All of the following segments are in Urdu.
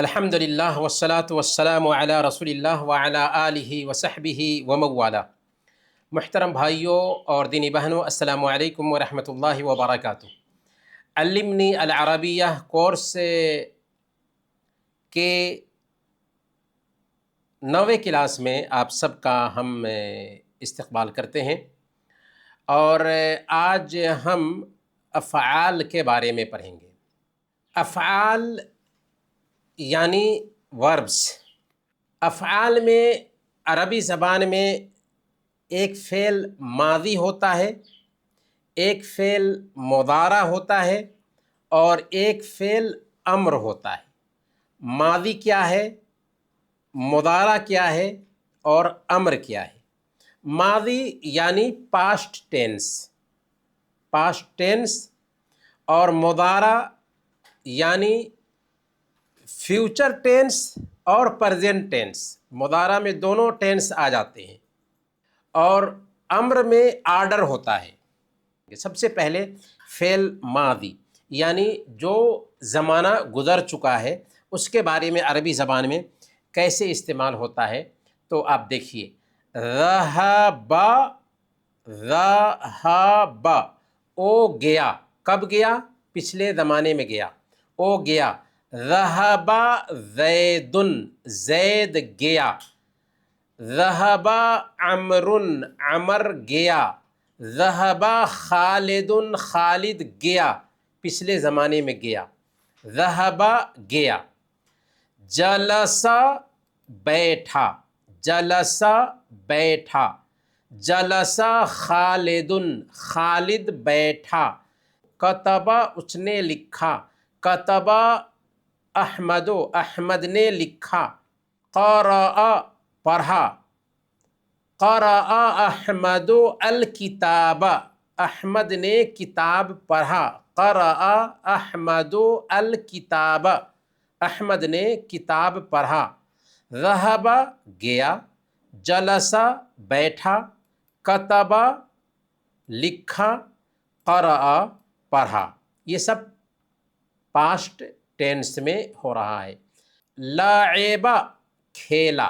الحمدللہ والصلاة والسلام علی رسول اللہ وعلی آلہ وصحبہ وموالا۔ محترم بھائیوں اور دینی بہنوں، السلام علیکم ورحمۃ اللہ وبرکاتہ۔ علمنی العربیہ کورس کے 9ویں کلاس میں آپ سب کا ہم استقبال کرتے ہیں، اور آج ہم افعال کے بارے میں پڑھیں گے۔ افعال یعنی وربس۔ افعال میں عربی زبان میں ایک فعل ماضی ہوتا ہے، ایک فعل مضارع ہوتا ہے، اور ایک فعل امر ہوتا ہے۔ ماضی کیا ہے، مضارع کیا ہے، اور امر کیا ہے؟ ماضی یعنی پاسٹ ٹینس، اور مضارع یعنی فیوچر ٹینس اور پریزنٹ ٹینس۔ مضارع میں دونوں ٹینس آ جاتے ہیں، اور امر میں آرڈر ہوتا ہے۔ سب سے پہلے فعل ماضی یعنی جو زمانہ گزر چکا ہے اس کے بارے میں عربی زبان میں کیسے استعمال ہوتا ہے، تو آپ دیکھیے۔ ذہب، او گیا۔ کب گیا؟ پچھلے زمانے میں گیا، او گیا۔ ذہب زید، زید گیا۔ ذہب عمر، عمر گیا۔ ذہب خالد، خالد گیا، پچھلے زمانے میں گیا۔ ذہب گیا۔ جلس بیٹھا، جلس بیٹھا۔ جلس خالد، خالد بیٹھا۔ کتب، اس نے لکھا۔ کتب احمد، احمد نے لکھا۔ قرأ، پڑھا۔ قرأ احمد الکتاب، احمد نے کتاب پڑھا۔ قرأ احمد الکتاب، احمد نے کتاب پڑھا۔ ذہب گیا، جلس بیٹھا، کتب لکھا، قرأ پڑھا۔ یہ سب پاسٹ ٹینس میں ہو رہا ہے۔ لعب، کھیلا۔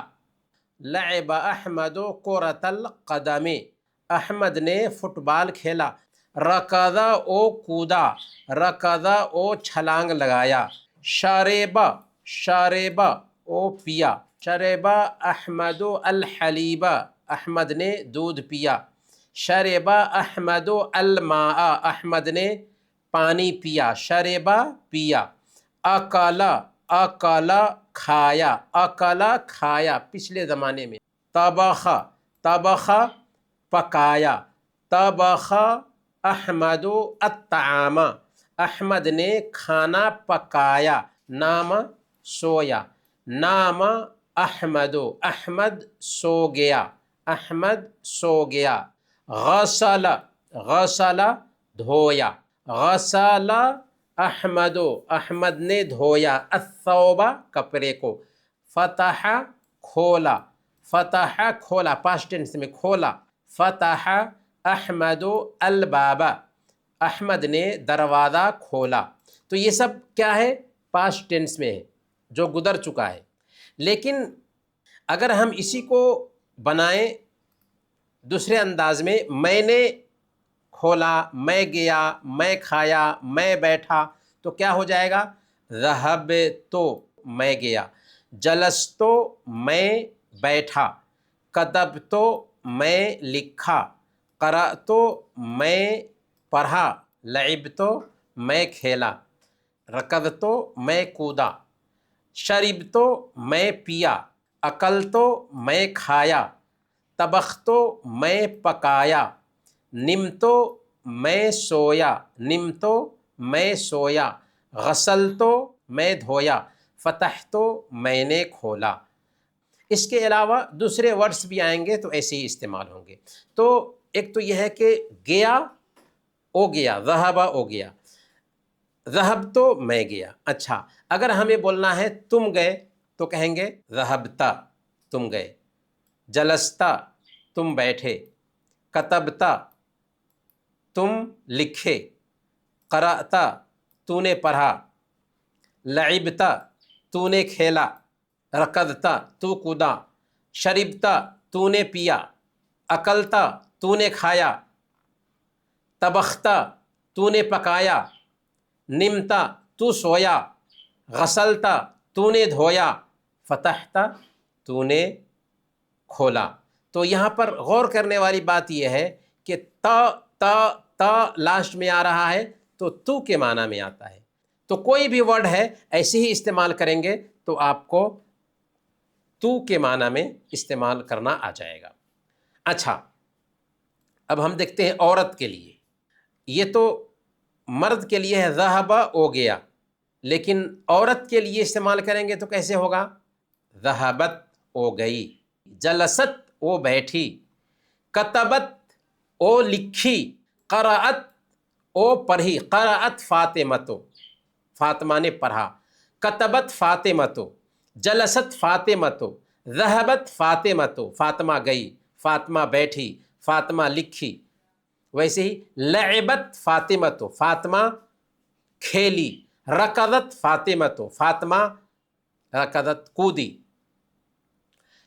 لعب احمد کرۃ القدم، احمد نے فٹ بال کھیلا۔ رکض، او کودا۔ رکض، او چھلانگ لگایا۔ شرب، شرب، او پیا۔ شرب احمد الحلیب، احمد نے دودھ پیا۔ شرب احمد الماء، احمد نے پانی پیا۔ شرب، پیا۔ اکل، اکل کھایا۔ اکل کھایا، پچھلے زمانے میں۔ طبخ، طبخ پکایا۔ طبخ احمد الطعام، احمد نے کھانا پکایا۔ نام، سویا۔ نام احمد، احمد سو گیا۔ احمد سو گیا۔ غسل، غسل دھویا۔ غسل احمد، احمد نے دھویا۔ الثوب، کپڑے کو۔ فتح، کھولا۔ فتح کھولا، پاسٹ ٹینس میں، کھولا۔ فتح احمد الباب، احمد نے دروازہ کھولا۔ تو یہ سب کیا ہے؟ پاسٹ ٹینس میں ہے، جو گزر چکا ہے۔ لیکن اگر ہم اسی کو بنائیں دوسرے انداز میں، میں نے کھولا، میں گیا، میں کھایا، میں بیٹھا، تو کیا ہو جائے گا؟ ذہبت، میں گیا۔ جلست، میں بیٹھا۔ کتبت، میں لکھا۔ قرأت، میں پڑھا۔ لعبت، میں کھیلا۔ رکضت، میں کودا۔ شربت، میں پیا۔ اکلت، میں کھایا۔ طبخت، میں پکایا۔ نمت، میں سویا۔ نمت، میں سویا۔ غسلت، میں دھویا۔ فتحت، میں نے کھولا۔ اس کے علاوہ دوسرے ورڈز بھی آئیں گے تو ایسے ہی استعمال ہوں گے۔ تو ایک تو یہ ہے کہ گیا، او گیا۔ ذہب، او گیا۔ ذہب تو میں گیا۔ اچھا، اگر ہمیں بولنا ہے تم گئے تو کہیں گے ذہبتا، تم گئے۔ جلستا، تم بیٹھے۔ کتبتا، تم لکھے۔ قرأتا، تو نے پڑھا۔ لعبتا، تو نے کھیلا، رکضتا تو کودا، شربتا تو نے پیا، اکلتا تو نے کھایا، طبختا تو نے پکایا، نمتا تو سویا، غسلتا تو نے دھویا، فتحتا تو نے کھولا۔ تو یہاں پر غور کرنے والی بات یہ ہے کہ تا تا تا لاسٹ میں آ رہا ہے تو کے معنی میں آتا ہے۔ تو کوئی بھی ورڈ ہے ایسے ہی استعمال کریں گے تو آپ کو تو کے معنی میں استعمال کرنا آ جائے گا۔ اچھا، اب ہم دیکھتے ہیں عورت کے لیے۔ یہ تو مرد کے لیے ہے ذہب ہو گیا، لیکن عورت کے لیے استعمال کریں گے تو کیسے ہوگا؟ ذہبت ہو گئی، جلست وہ بیٹھی، کتبت او لکھی، قرأت او پڑھی، قرأت فاطمۃ فاطمہ نے پڑھا، کتبت فاطمۃ جلست فاطمۃ، ذہبت فاطمۃ فاطمہ گئی، فاطمہ بیٹھی، فاطمہ لکھی۔ ویسے ہی لعبت فاطمۃ فاطمہ کھیلی، رکضت فاطمۃ فاطمہ رکضت کودی،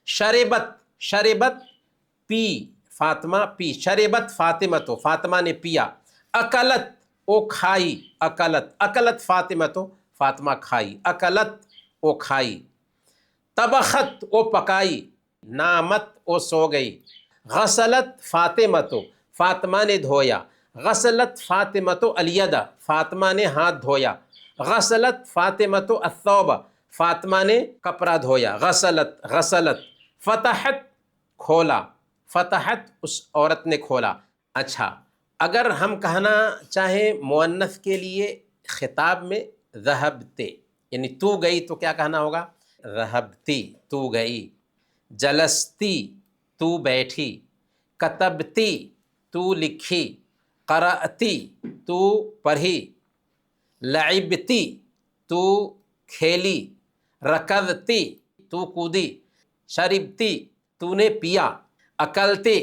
شربت شربت پی، فاطمہ پی، شربت فاطمۃ فاطمہ نے پیا، اکلت او کھائی، اکلت اکلت فاطمۃ فاطمہ کھائی، اکلت او کھائی، طبخت او پکائی، نامت او سو گئی، غسلت فاطمۃ فاطمہ نے دھویا، غسلت فاطمۃ الید فاطمہ نے ہاتھ دھویا، غسلت فاطمۃ الثوب فاطمہ نے کپڑا دھویا، غسلت غسلت، فتحت کھولا، فتحت اس عورت نے کھولا۔ اچھا، اگر ہم کہنا چاہیں مؤنث کے لیے خطاب میں ذہبتے، یعنی تو گئی تو کیا کہنا ہوگا؟ ذہبتی تو گئی، جلستی تو بیٹھی، کتبتی تو لکھی، قرأتی تو پڑھی، لعبتی تو کھیلی، رکضتی تو کودی، شربتی تو نے پیا، اکلتے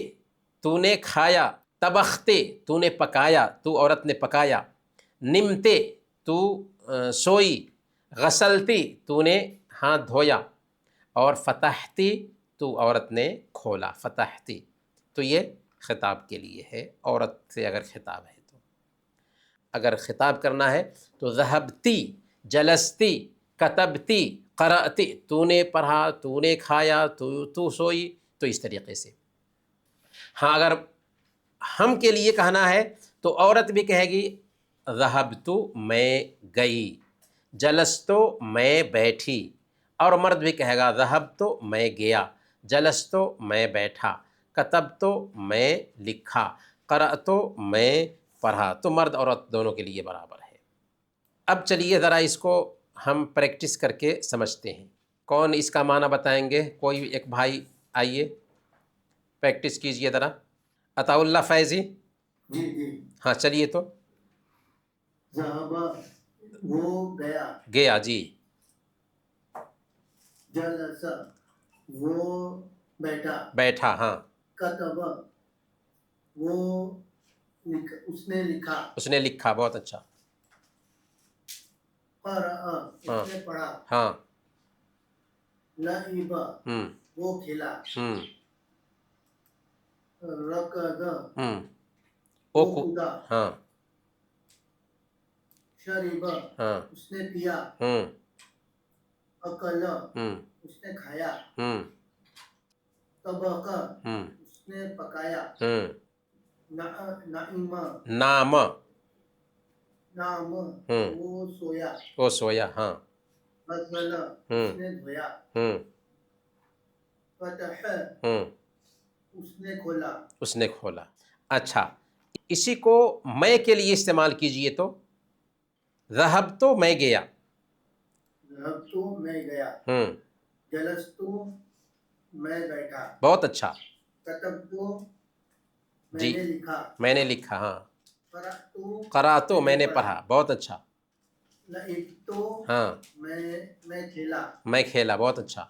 تو نے کھایا، طبختے تو نے پکایا، تو عورت نے پکایا، نمتے تو سوئی، غسلتی تو نے ہاتھ دھویا، اور فتحتی تو عورت نے کھولا، فتحتی۔ تو یہ خطاب کے لیے ہے، عورت سے اگر خطاب ہے تو۔ اگر خطاب کرنا ہے تو ذہبتی، جلستی، کتبتی، قرأتی، تو نے پڑھا، تو نے کھایا، تو سوئی، تو اس طریقے سے۔ ہاں، اگر ہم کے لیے کہنا ہے تو عورت بھی کہے گی ذہبتو میں گئی، جلستو میں بیٹھی، اور مرد بھی کہے گا ذہبتو میں گیا، جلستو میں بیٹھا، کتبتو میں لکھا، قرأتو میں پڑھا۔ تو مرد اور عورت دونوں کے لیے برابر ہے۔ اب چلیے ذرا اس کو ہم پریکٹس کر کے سمجھتے ہیں۔ کون اس کا معنی بتائیں گے؟ کوئی ایک بھائی آئیے، پریکٹس کیجئے ذرا۔ عطا اللہ فیضی، جی جی، ہاں چلیے تو۔ ذہب وہ گیا، گیا جی، جلس وہ بیٹھا، بیٹھا، ہاں، کتب وہ اس نے لکھا، اس نے لکھا، بہت اچھا، قرأ ہاں اس نے پڑھا، ہاں، لعب ہوں وہ کھیلا، ہوں رکض ہوں، وہ کودا، ہاں شرب ہاں، اس نے پیا، ہوں اکل ہوں اس نے کھایا، ہوں طبخ ہوں اس نے پکایا، ہوں، نعیم نام، نام ہوں، وہ سویا، وہ سویا، ہاں، غسل ہوں اس نے دھویا، ہوں فتح ہوں، اس نے کھولا۔ اس نے کھولا۔ اچھا، اسی کو میں کے لیے استعمال کیجئے تو ذہبتو میں گیا، ذہبتو میں گیا، ہوں، جلستو میں بیٹھا، بہت اچھا، کتبتو میں جی نے لکھا، میں نے لکھا، ہاں، قرأتو قرأتو میں نے پڑھا، پڑھا، بہت اچھا، لعبتو ہاں، میں کھیلا، میں کھیلا، بہت اچھا،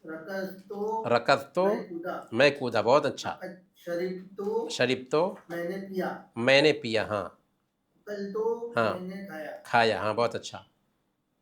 رکضتو رکضتو میں کودا، میں کودا، بہت اچھا، شربتو شربتو میں نے پیا، میں نے پیا، ہاں اکلتو ہاں، میں نے کھایا، کھایا، ہاں، بہت اچھا،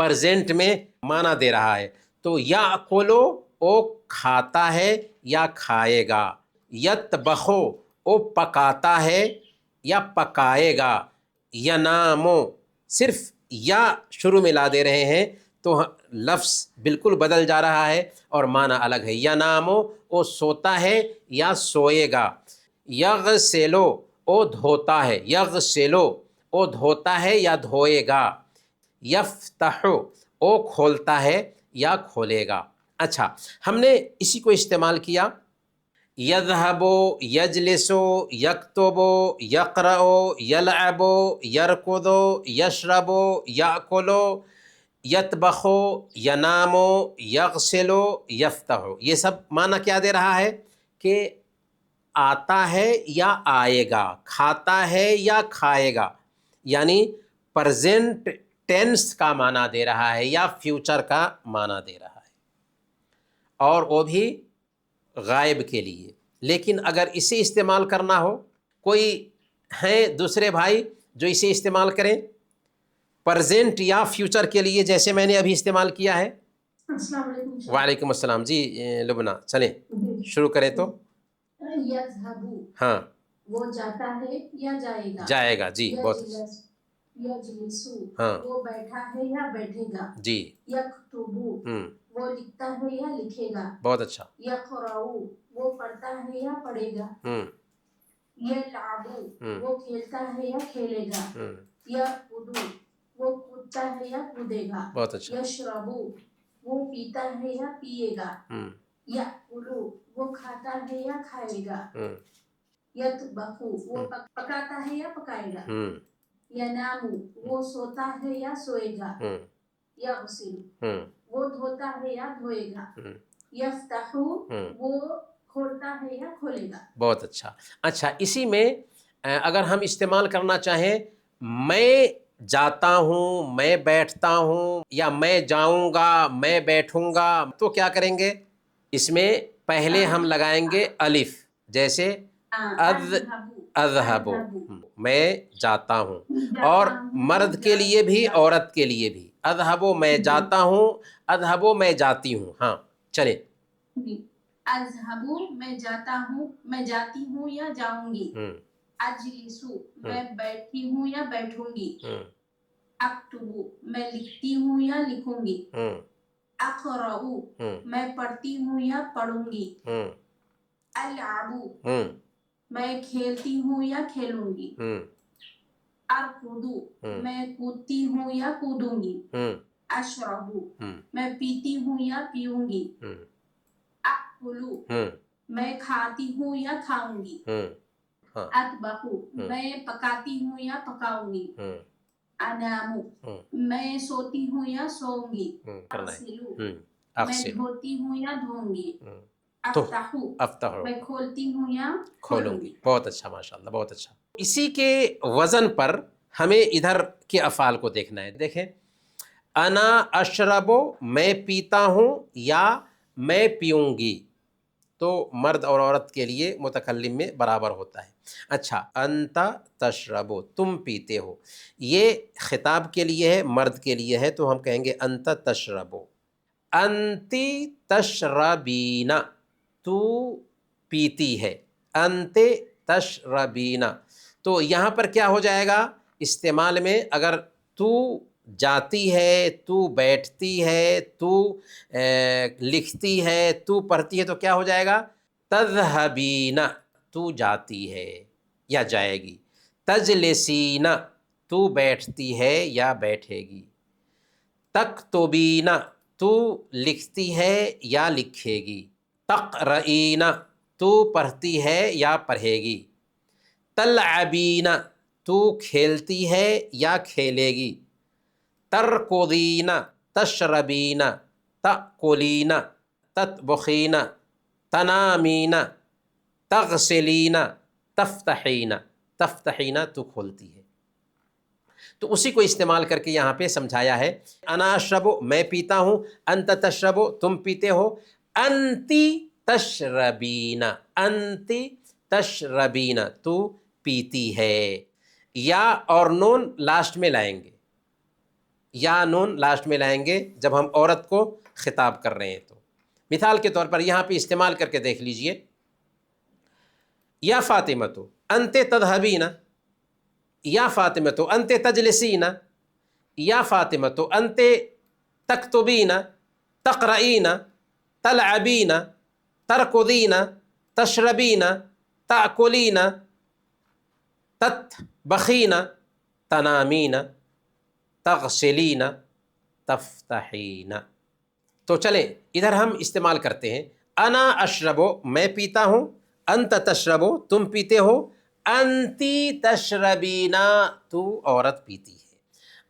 پرزینٹ میں معنی دے رہا ہے. تو یاکلو او کھاتا ہے یا کھائے گا، یطبخو او پکاتا ہے یا پکائے گا، ینامو صرف یا شروع میں لا دے رہے ہیں تو لفظ بالکل بدل جا رہا ہے اور معنی الگ ہے. ینامو او سوتا ہے یا سوئے گا، یغسلو او دھوتا ہے، یغسلو او دھوتا ہے یا دھوئے گا، یفتحو او کھولتا ہے یا کھولے گا. اچھا، ہم نے اسی کو استعمال کیا یذہبو، یجلسو، یکتبو، یقرأو، یلعبو، یرکضو، یشربو، یاکلو، یطبخو، ینامو، یغسلو، یفتحو. یہ سب معنی کیا دے رہا ہے کہ آتا ہے یا آئے گا، کھاتا ہے یا کھائے گا، یعنی پرزینٹ ٹینس کا معنی دے رہا ہے یا فیوچر کا معنی دے رہا ہے، اور وہ بھی غائب کے لیے. لیکن اگر اسے استعمال کرنا ہو، کوئی ہیں دوسرے بھائی جو اسے استعمال کریں پرزینٹ یا فیوچر کے لیے جیسے میں نے ابھی استعمال کیا ہے؟ السلام علیکم. وعلیکم السلام. جی لبنہ چلیں شروع کریں تو. یذہبو ہاں وہ جاتا ہے یا جائے گا، جائے گا. جی بہت یجلسو ہاں وہ بیٹھا ہے یا بیٹھے گا، جی یکتبو وہ لکھتا ہے یا لکھے گا، بہت اچھا. یقرأو وہ پڑھتا ہے یا پڑھے گا، یلعبو وہ کھیلتا ہے یا کھیلے گا، یرکضو وہ کودتا ہے یا کودے گا، بہت اچھا. یشربو وہ پیتا ہے یا پیے گا، یاکلو وہ کھاتا ہے یا کھائے گا، یطبخو وہ پکاتا ہے یا پکائے گا، ینامو وہ سوتا ہے یا سوئے گا، یغسل وہ دھوتا ہے یا دھوئے گا، یفتحو وہ کھولتا ہے یا کھولے گا. بہت اچھا. اچھا، اسی میں اگر ہم استعمال کرنا چاہیں میں جاتا ہوں، میں بیٹھتا ہوں، یا میں جاؤں گا، میں بیٹھوں گا، تو کیا کریں گے؟ اس میں پہلے ہم لگائیں گے الف، جیسے اذہب میں جاتا ہوں، اور مرد کے لیے بھی عورت کے لیے بھی اذہب میں جاتا ہوں، اذہب میں جاتی ہوں. ہاں چلیں. اذہبو میں جاتا ہوں، میں جاتی ہوں یا جاؤں گی، اجلسو میں بیٹھی ہوں یا بیٹھوں گی، اکتبو میں لکھتی ہوں یا لکھوں گی، اقرأو میں پڑھتی ہوں یا پڑھوں گی، العبو میں کھیلتی ہوں یا کھیلوں گی، ارکضو میں کودتی ہوں یا کودوں گی، اشربو میں پیتی ہوں یا پیوں گی، اکلو میں کھاتی ہوں یا کھاؤں گی، اطبخو میں پکاتی ہوں یا پکاؤں گی، انامو میں سوتی ہوں یا سوؤں گی، اغسلو میں دھوتی ہوں یا دھوؤں گی، افتحو میں کھولتی ہوں یا کھولوں گی. بہت اچھا، ماشاء اللہ، بہت اچھا. اسی کے وزن پر ہمیں ادھر کے افعال کو دیکھنا ہے. دیکھیں، انا اشربو میں پیتا ہوں یا میں پیوں گی، تو مرد اور عورت کے لیے متکلم میں برابر ہوتا ہے. اچھا، انت تشربو تم پیتے ہو، یہ خطاب کے لیے ہے، مرد کے لیے ہے، تو ہم کہیں گے انت تشربو. انتی تشربینا تو پیتی ہے، انت تشربینا. تو یہاں پر کیا ہو جائے گا استعمال میں؟ اگر تو جاتی ہے، تو بیٹھتی ہے، تو لکھتی ہے، تو پڑھتی ہے، تو کیا ہو جائے گا؟ تذہبینا تو جاتی ہے یا جائے گی، تجلسینا تو بیٹھتی ہے یا بیٹھے گی، تکتبینا تو لکھتی ہے یا لکھے گی، تقرئینا تو پڑھتی ہے یا پڑھے گی، تلعبینا تو کھیلتی ہے یا کھیلے گی، ترکضینا تشربینا تأکلینا تطبخینا تنامینا تغسلینا تفتحینا. تفتحینا تو کھولتی ہے. تو اسی کو استعمال کر کے یہاں پہ سمجھایا ہے. انا اشربو میں پیتا ہوں، انت تشربو تم پیتے ہو، انتی تشربینا انتی تشربینا تو پیتی ہے. یا اور نون لاسٹ میں لائیں گے، یا نون لاسٹ میں لائیں گے جب ہم عورت کو خطاب کر رہے ہیں. تو مثال کے طور پر یہاں پہ استعمال کر کے دیکھ لیجئے. یا فاطمۃ انت تذهبین، یا فاطمۃ انت تجلسین، یا فاطمۃ انت تکتبین، تقرئین، تلعبین، ترکضین، تشربین، تأکلین، تطبخین، تنامین، تغسلین، تفتحین. تو چلیں ادھر ہم استعمال کرتے ہیں. انا اشربو میں پیتا ہوں، انت تشربو تم پیتے ہو، انتی تشربینا تو عورت پیتی ہے.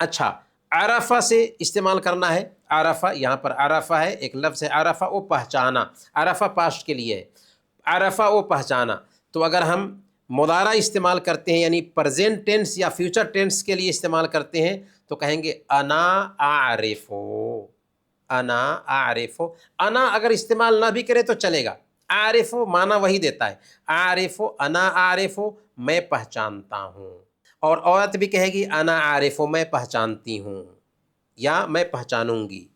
اچھا عرفہ سے استعمال کرنا ہے. عرفہ یہاں پر عرفہ ہے، ایک لفظ ہے عرفہ، وہ پہچانا. عرفہ پاسٹ کے لیے ہے، عرفہ وہ پہچانا. تو اگر ہم مضارع استعمال کرتے ہیں یعنی پرزینٹ ٹینس یا فیوچر ٹینس کے لیے استعمال کرتے ہیں تو کہیں گے انا اعرفو. انا اعرفو. انا اگر استعمال نہ بھی کرے تو چلے گا، اعرفو معنی وہی دیتا ہے. اعرفو انا اعرفو میں پہچانتا ہوں. اور عورت بھی کہے گی انا اعرفو میں پہچانتی ہوں یا میں پہچانوں گی.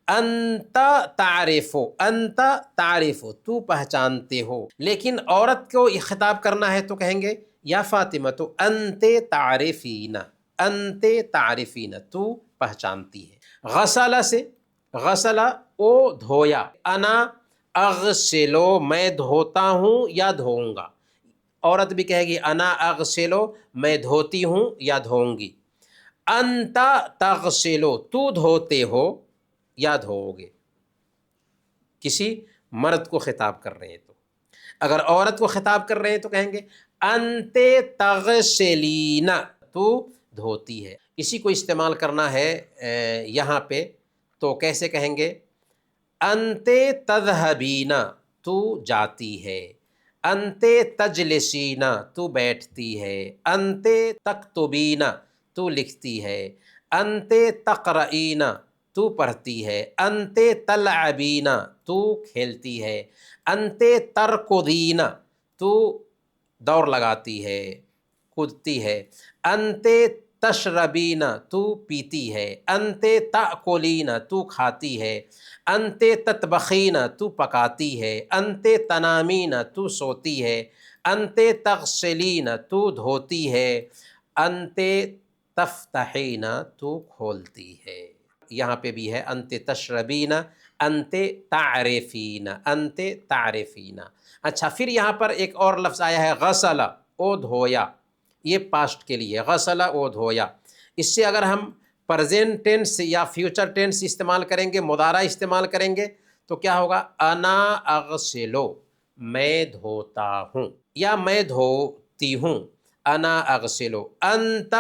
انت تعرفو، انت تعرفو تو پہچانتے ہو. لیکن عورت کو خطاب کرنا ہے تو کہیں گے یا فاطمہ تو انت تعرفین، انت تعرفین تو پہچانتی ہے. غسل سے غسل او دھویا. انا اغسلو میں دھوتا ہوں یا دھوؤں گا. عورت بھی کہے گی انا اغسلو میں دھوتی ہوں یا دھوؤں گی. انت تغسلو تو دھوتے ہو یا دھوؤ گے. کسی مرد کو خطاب کر رہے ہیں تو. اگر عورت کو خطاب کر رہے ہیں تو کہیں گے انت تغسلین تو دھوتی ہے. اسی کو استعمال کرنا ہے یہاں پہ تو کیسے کہیں گے انت تذهبین تو جاتی ہے، انت تجلسین تو بیٹھتی ہے، انت تکتبین تو لکھتی ہے، انت تقرئین تو پڑھتی ہے، انت تلعبین تو کھیلتی ہے، انت ترکضین تو دوڑ لگاتی ہے کودتی ہے، انت تشربین تو پیتی ہے، انت تأکلین تو کھاتی ہے، انت تطبخین تو پکاتی ہے، انت تنامین تو سوتی ہے، انت تغسلین تو دھوتی ہے، انت تفتحین تو کھولتی ہے. یہاں پہ بھی ہے انت تشربین، انت تعرفین، انت تعرفین. اچھا پھر یہاں پر ایک اور لفظ آیا ہے غسل او دھویا. یہ پاسٹ کے لیے غسل او دھویا. اس سے اگر ہم پرزینٹ ٹینس یا فیوچر ٹینس استعمال کریں گے، مضارع استعمال کریں گے تو کیا ہوگا انا اغسلو میں دھوتا ہوں یا میں دھوتی ہوں. انا اغسلو، انت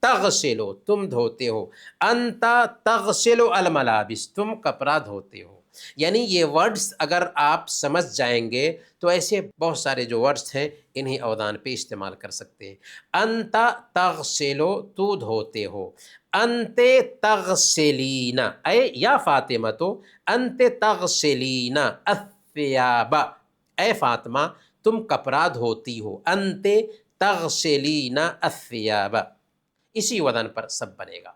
تغسلو تم دھوتے ہو، انت تغسلو الملابس تم کپڑا دھوتے ہو. یعنی یہ ورڈز اگر آپ سمجھ جائیں گے تو ایسے بہت سارے جو ورڈز ہیں انہیں اودان پہ استعمال کر سکتے ہیں. انت تغسلو تو دھوتے ہو، انت تغسلین اے یا فاطمہ تو انت تغسلین الثیاب اے فاطمہ تم کپڑا دھوتی ہو، انت تغسلین الثیاب. اسی وزن پر سب بنے گا.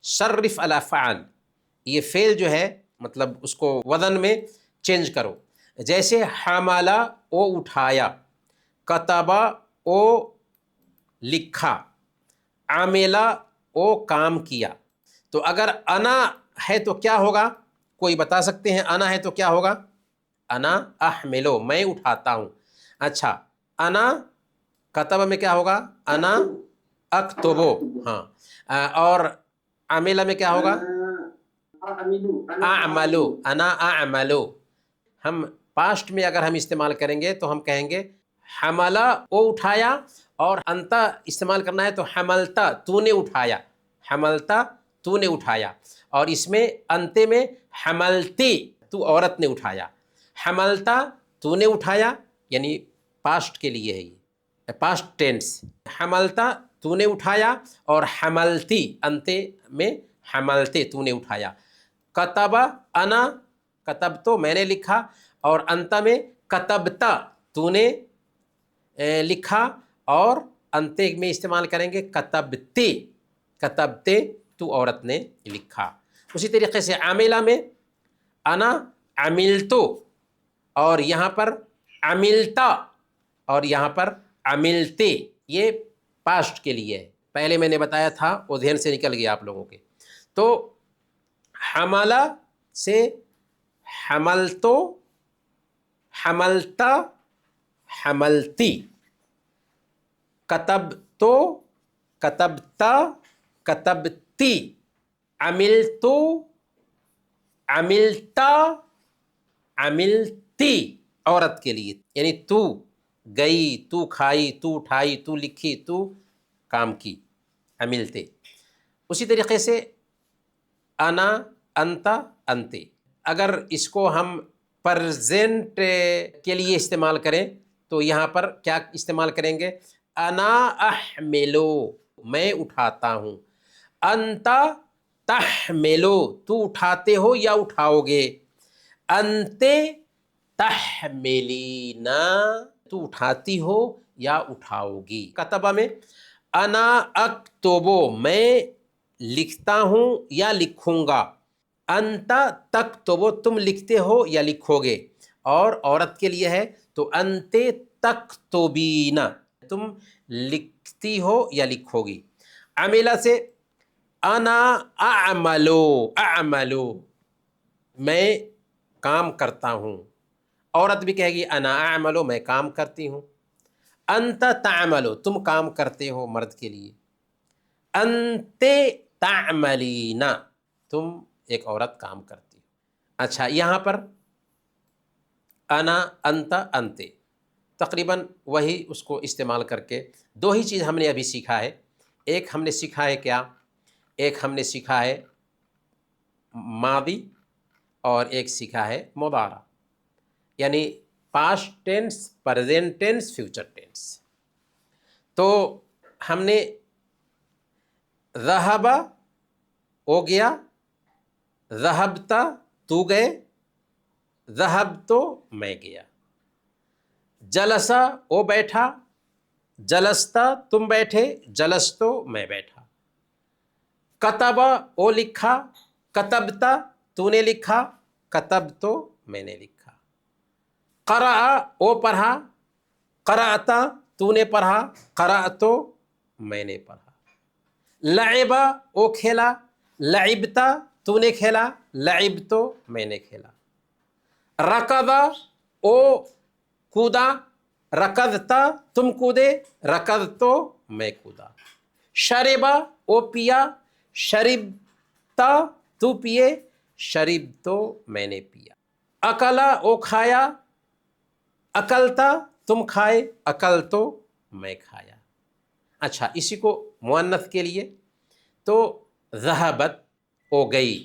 صرف علی فعل یہ فعل جو ہے مطلب اس کو وزن میں چینج کرو. جیسے حملہ او اٹھایا، کتبہ او لکھا، عملہ او کام کیا. تو اگر انا ہے تو کیا ہوگا کوئی بتا سکتے ہیں؟ انا ہے تو کیا ہوگا؟ انا احملو میں اٹھاتا ہوں. اچھا انا کتبہ میں کیا ہوگا؟ انا اکتبو. ہاں اور عملہ میں کیا ہوگا؟ اعملو، انا اعملو. ہم پاسٹ میں اگر ہم استعمال کریں گے تو ہم کہیں گے حملہ او اٹھایا، اور انتا استعمال کرنا ہے تو حملتا تو نے اٹھایا، حملتا تو نے اٹھایا. اور اس میں انتے میں حملتی تو عورت نے اٹھایا، حملتا تو نے اٹھایا یعنی پاسٹ کے لیے ہے یہ پاسٹ ٹینس. حملتا تو نے اٹھایا اور حملتی انتے میں حملتے تو نے اٹھایا. کتبہ انا کتب تو میں نے لکھا، اور انت میں کتبتا تو نے لکھا، اور انتے میں استعمال کریں گے کتبتے، کتبتے تو عورت نے لکھا. اسی طریقے سے عاملہ میں انا عملتو، اور یہاں پر عملتا، اور یہاں پر عملتے، یہ پاسٹ کے لیے ہے. پہلے میں نے بتایا تھا وہ ذہن سے نکل گیا آپ لوگوں کے. تو حملہ سے حملتو، حملتا، حملتی، کتبتو، کتبتا، کتبتی، عملتو، عملتا، عملتی عورت کے لیے، یعنی تو گئی، تو کھائی، تو اٹھائی، تو لکھی، تو کام کی، عملتے. اسی طریقے سے انا، انتا، انتے. اگر اس کو ہم پرزینٹ کے لیے استعمال کریں تو یہاں پر کیا استعمال کریں گے؟ انا احملو، میں اٹھاتا ہوں. انتا تحملو، تو اٹھاتے ہو یا اٹھاؤ گے. انتے تحملینا، تو اٹھاتی ہو یا اٹھاؤ گی. کتبہ میں انا اکتبو، میں لکھتا ہوں یا لکھوں گا. انتا تکتبو، تم لکھتے ہو یا لکھو گے. اور عورت کے لیے ہے تو انتے تکتبینا، تم لکھتی ہو یا لکھو گی. عملہ سے انا اعملو، اعملو میں کام کرتا ہوں. عورت بھی کہے گی انا اعملو، میں کام کرتی ہوں. انت تعملو، تم کام کرتے ہو مرد کے لیے. انتے تعملینا، تم ایک عورت کام کرتی ہو. اچھا، یہاں پر انا، انت، انتے تقریباً وہی اس کو استعمال کر کے دو ہی چیز ہم نے ابھی سیکھا ہے. ایک ہم نے سیکھا ہے کیا؟ ایک ہم نے سیکھا ہے ماضی، اور ایک سیکھا ہے مضارع، یعنی past tense, present tense, future tennis. تو ہم نے ذہب ہو گیا، ذہبتا تو گئے، ذہبتو میں گیا. جلسہ وہ بیٹھا، جلستا تم بیٹھے، جلستو میں بیٹھا. کتبہ وہ لکھا، کتبتا تو نے لکھا، کتبتو میں نے لکھا. قرأ وہ پڑھا، قرأتا تو نے پڑھا، قرأتو میں نے پڑھا. لعبہ وہ کھیلا، لعبتا تو نے کھیلا، لعبتو میں نے کھیلا. رکضا او کودا، رکضتا تم کودے، رکضتو میں کودا. شربا او پیا، شربتا تو پیے، شربتو میں نے پیا. اکلا او کھایا، اکلتا تم کھائے، اکلتو میں کھایا. اچھا، اسی کو مؤنث کے لیے تو ذہبت او گئی،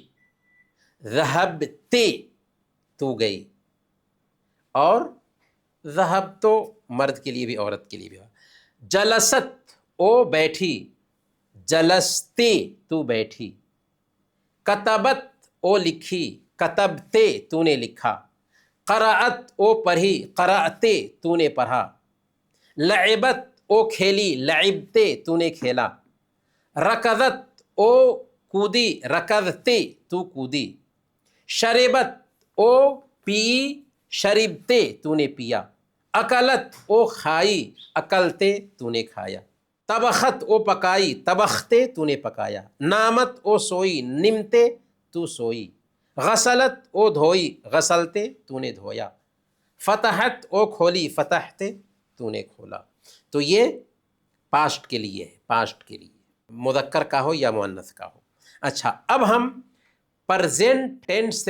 ذہبتے تو گئی، اور ذہبتو مرد کے لیے بھی عورت کے لیے بھی. جلست او بیٹھی، جلستے تو بیٹھی. کتبت او لکھی، کتبتے تو نے لکھا. قرأت او پڑھی، قرأتے تو نے پڑھا. لعبت او کھیلی، لعبتے تو نے کھیلا. رکضت او کودی، رکضتے تو کودی. شربت او پی، شربتے تو نے پیا. اکلت او کھائی، اکلتے تو نے کھایا. طبخت او پکائی، طبختے تو نے پکایا. نامت او سوئی، نمتے تو سوئی. غسلت او دھوئی، غسلتے تو نے دھویا. فتحت او کھولی، فتحتے تو نے کھولا. تو یہ پاسٹ کے لیے ہے، پاسٹ کے لیے، مذکر کا ہو یا مؤنث کا ہو. اچھا، اب ہم پرزینٹ ٹینس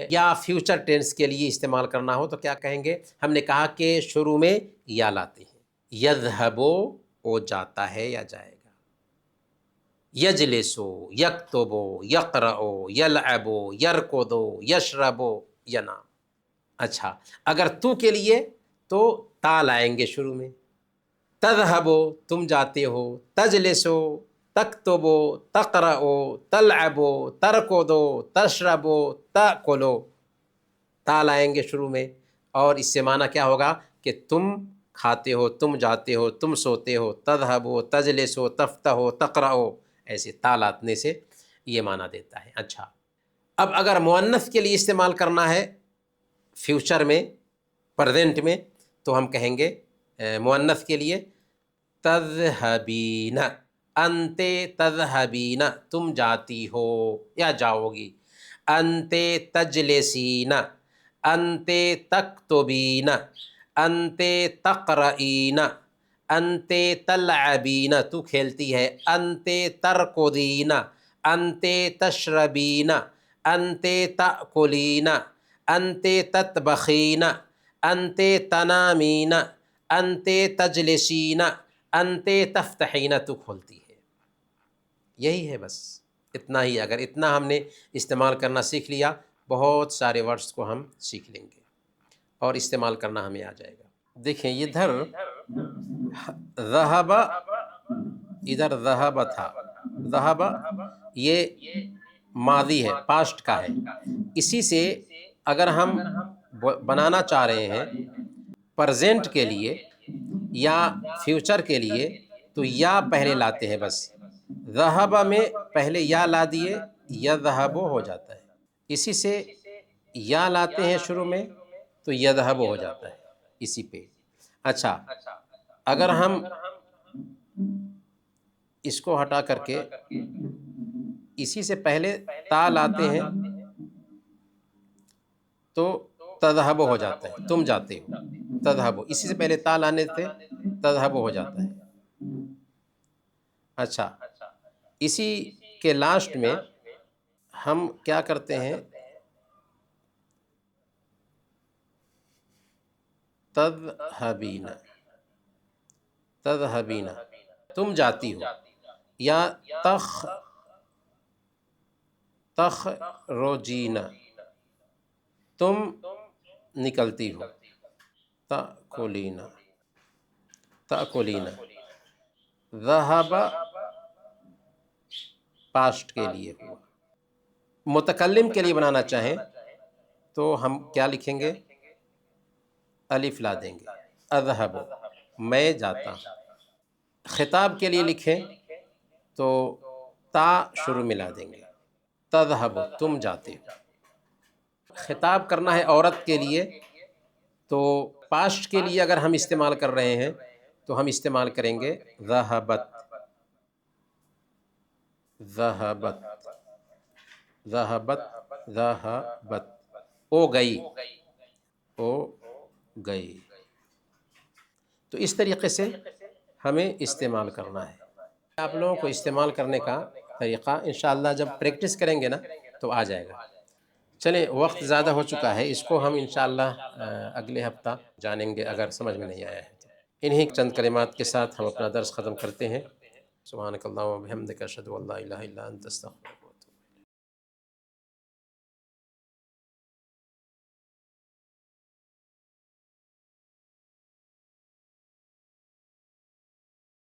یا فیوچر ٹینس کے لیے استعمال کرنا ہو تو کیا کہیں گے؟ ہم نے کہا کہ شروع میں یا لاتے ہیں. یذہبو وہ جاتا ہے یا جائے گا. یجلسو، یکتبو، یقرأو، یلعبو، یرکضو، یشربو، ینام. اچھا، اگر تو کے لیے تو تا لائیں گے شروع میں. تذہبو تم جاتے ہو، تجلسو، تکتبو، تقرأو، تلعبو، ترکضو، تشربو، تاکلو. تا لائیں گے شروع میں، اور اس سے معنی کیا ہوگا کہ تم کھاتے ہو، تم جاتے ہو، تم سوتے ہو. تذہبو، تجلسو، تفتحو، تقرأو، ایسے تا لانے سے یہ معنی دیتا ہے۔ اچھا، اب اگر مؤنث کے لیے استعمال کرنا ہے فیوچر میں، پریزنٹ میں، تو ہم کہیں گے مؤنث کے لیے تذہبین، انت تذہبین، تم جاتی ہو یا جاؤ گی، انت تجلسین، انت تکتبین، انت تقرئین، انت تلعبین، تو کھیلتی ہے، انت ترکضین، انت تشربین، انت تأکلین، انت تطبخین، انت تنامین، انت تجلسین، انت تفتحین، تو کھولتی ہے۔ یہی ہے بس، اتنا ہی۔ اگر اتنا ہم نے استعمال کرنا سیکھ لیا، بہت سارے ورڈز کو ہم سیکھ لیں گے اور استعمال کرنا ہمیں آ جائے گا۔ دیکھیں ادھر ذہب، ادھر ذہب تھا، ذہب یہ ماضی ہے، پاسٹ کا ہے۔ اسی سے اگر ہم بنانا چاہ رہے ہیں پرزینٹ کے لیے یا فیوچر کے لیے، تو یا پہلے لاتے ہیں بس، ذہب میں پہلے یا لا دیے، یذہب ہو جاتا ہے۔ اسی سے یا لاتے ہیں شروع میں تو یذہب ہو جاتا ہے اسی پہ۔ اچھا، اگر ہم اس کو ہٹا کر کے اسی سے پہلے تا لاتے ہیں تو تذہب ہو جاتا ہے، تم جاتے ہو، تذہب، اسی سے پہلے تا لانے سے تذہب ہو جاتا ہے۔ اچھا، اسی کے لاسٹ میں ہم کیا کرتے ہیں، تذہبین، تذہبین، تم جاتی ہو، یا تخرجین، تم نکلتی ہو، تأکلین، تأکلین، ذہب پاسٹ کے لیے ہوا۔ متکلم کے لیے بنانا چاہیں تو ہم کیا لکھیں گے، الف لا دیں گے، اذہب، میں جاتا ہوں۔ خطاب کے لیے لکھیں تو تا شروع ملا دیں گے، تذہب، تم جاتے ہو۔ خطاب کرنا ہے عورت کے لیے تو پاسٹ کے لیے اگر ہم استعمال کر رہے ہیں تو ہم استعمال کریں گے ذہبت، ذہبت، ذہبت، ذہبت، او گئی، او گئی۔ تو اس طریقے سے ہمیں استعمال کرنا ہے۔ آپ لوگوں کو استعمال کرنے کا طریقہ انشاءاللہ جب پریکٹس کریں گے نا تو آ جائے گا۔ چلیں، وقت زیادہ ہو چکا ہے، اس کو ہم انشاءاللہ اگلے ہفتہ جانیں گے اگر سمجھ میں نہیں آیا ہے تو۔ انہی چند کلمات کے ساتھ ہم اپنا درس ختم کرتے ہیں۔ سبحانک اللہم و بحمدک، اشہد ان لا الہ الا انت، استغفرک۔